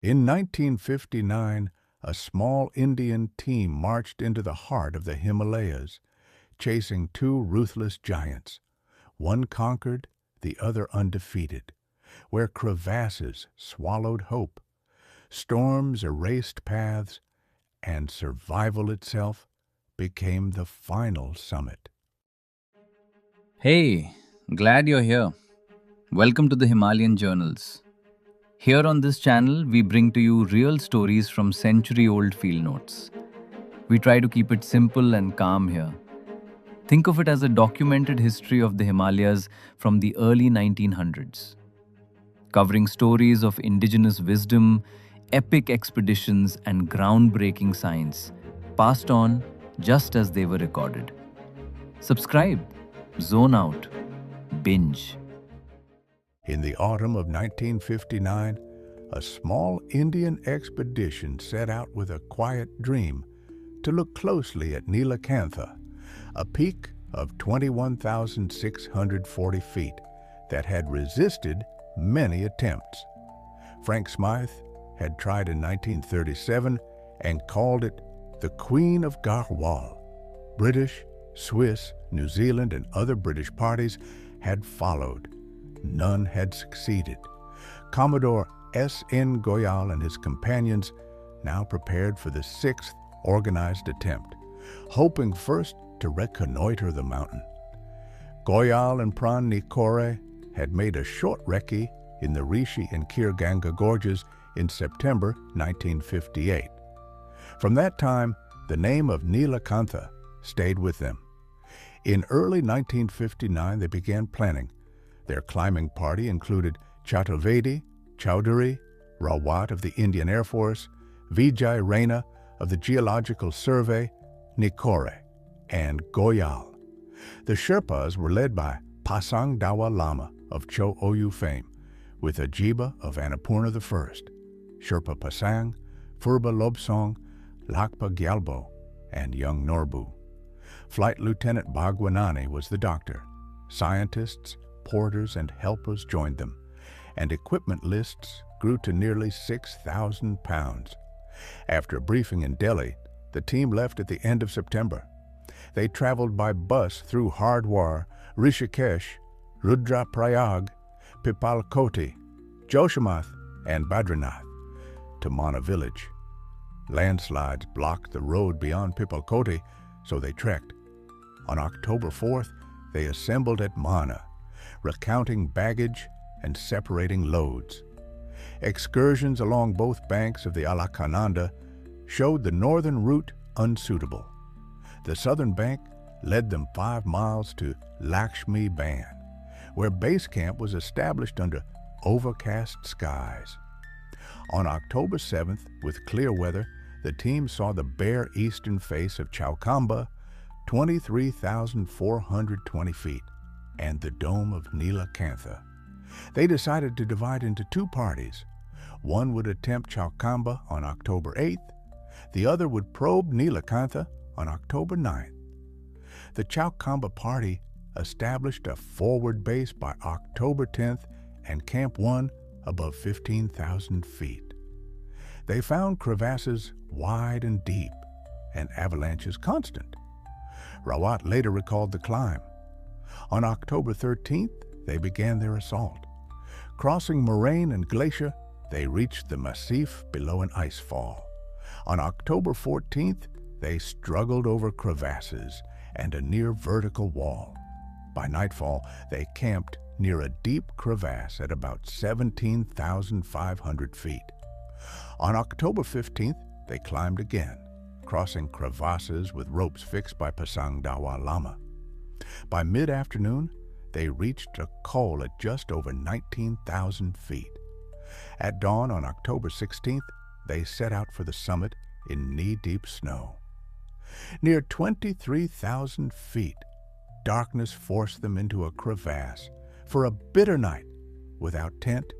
In 1959, a small Indian team marched into the heart of the Himalayas, chasing two ruthless giants, one conquered, the other undefeated, where crevasses swallowed hope, storms erased paths, and survival itself became the final summit. Hey, glad you're here. Welcome to the Himalayan Journals. Here on this channel, we bring to you real stories from century old field notes. We try to keep it simple and calm here. Think of it as a documented history of the Himalayas from the early 1900s, covering stories of indigenous wisdom, epic expeditions, and groundbreaking science passed on just as they were recorded. Subscribe, zone out, binge. In the autumn of 1959, a small Indian expedition set out with a quiet dream to look closely at Nilakantha, a peak of 21,640 feet that had resisted many attempts. Frank Smythe had tried in 1937 and called it the Queen of Garhwal. British, Swiss, New Zealand, and other British parties had followed. None had succeeded. Commodore S.N. Goyal and his companions now prepared for the sixth organized attempt, hoping first to reconnoiter the mountain. Goyal and Pran Nikore had made a short recce in the Rishi and Kirganga gorges in September 1958. From that time, the name of Nilakantha stayed with them. In early 1959, they began planning. Their climbing party included Chaturvedi, Chowdhury, Rawat of the Indian Air Force, Vijay Raina of the Geological Survey, Nikore, and Goyal. The Sherpas were led by Pasang Dawa Lama of Cho Oyu fame, with Ajiba of Annapurna I, Sherpa Pasang, Furba Lobsong, Lakpa Gyalbo, and young Norbu. Flight Lieutenant Bhagwanani was the doctor. Scientists, porters, and helpers joined them, and equipment lists grew to nearly 6,000 pounds. After a briefing in Delhi, the team left at the end of September. They traveled by bus through Hardwar, Rishikesh, Rudraprayag, Pipalkoti, Joshimath, and Badrinath to Mana village. Landslides blocked the road beyond Pipalkoti, so they trekked. On October 4th, they assembled at Mana, recounting baggage and separating loads. Excursions along both banks of the Alaknanda showed the northern route unsuitable. The southern bank led them 5 miles to Lakshmi Ban, where base camp was established under overcast skies. On October 7th, with clear weather, the team saw the bare eastern face of Chowkamba, 23,420 feet, and the dome of Nilakantha. They decided to divide into two parties. One would attempt Chowkamba on October 8th, the other would probe Nilakantha on October 9th. The Chowkamba party established a forward base by October 10th and Camp 1 above 15,000 feet. They found crevasses wide and deep and avalanches constant. Rawat later recalled the climb. On October 13th, they began their assault. Crossing moraine and glacier, they reached the massif below an ice fall. On October 14th, they struggled over crevasses and a near vertical wall. By nightfall, they camped near a deep crevasse at about 17,500 feet. On October 15th, they climbed again, crossing crevasses with ropes fixed by Pasang Dawa Lama. By mid-afternoon, they reached a col at just over 19,000 feet. At dawn on October 16th, they set out for the summit in knee-deep snow. Near 23,000 feet, darkness forced them into a crevasse for a bitter night without tent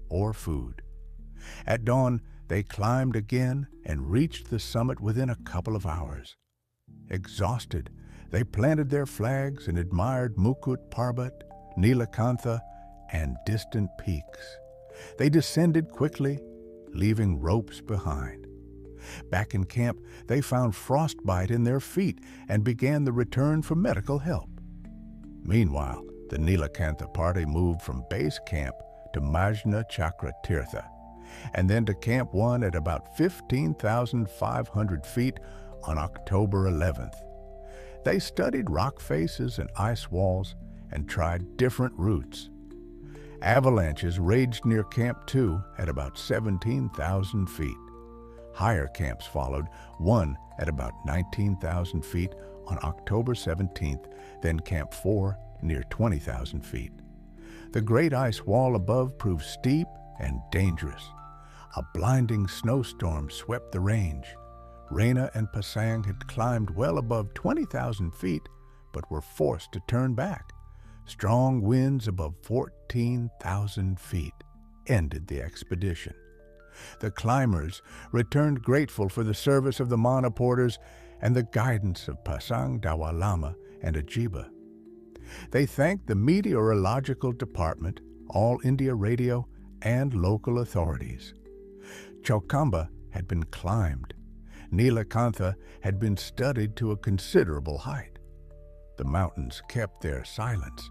or food. At dawn, they climbed again and reached the summit within a couple of hours. Exhausted, they planted their flags and admired Mukut Parbat, Nilakantha, and distant peaks. They descended quickly leaving ropes behind. Back in camp, they found frostbite in their feet and began the return for medical help. Meanwhile, the Nilakantha party moved from base camp to Majna Chakra Tirtha, and then to Camp 1 at about 15,500 feet on October 11th. They studied rock faces and ice walls and tried different routes. Avalanches raged near Camp 2 at about 17,000 feet. Higher camps followed, one at about 19,000 feet on October 17th, then Camp 4 near 20,000 feet. The great ice wall above proved steep and dangerous. A blinding snowstorm swept the range. Rena and Pasang had climbed well above 20,000 feet, but were forced to turn back. Strong winds above 14,000 feet ended the expedition. The climbers returned grateful for the service of the Mana porters and the guidance of Pasang Dawalama and Ajiba. They thanked the Meteorological Department, All India Radio, and local authorities. Chokamba had been climbed. Nilakantha had been studied to a considerable height. The mountains kept their silence,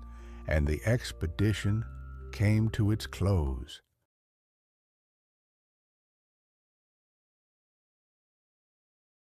and the expedition came to its close.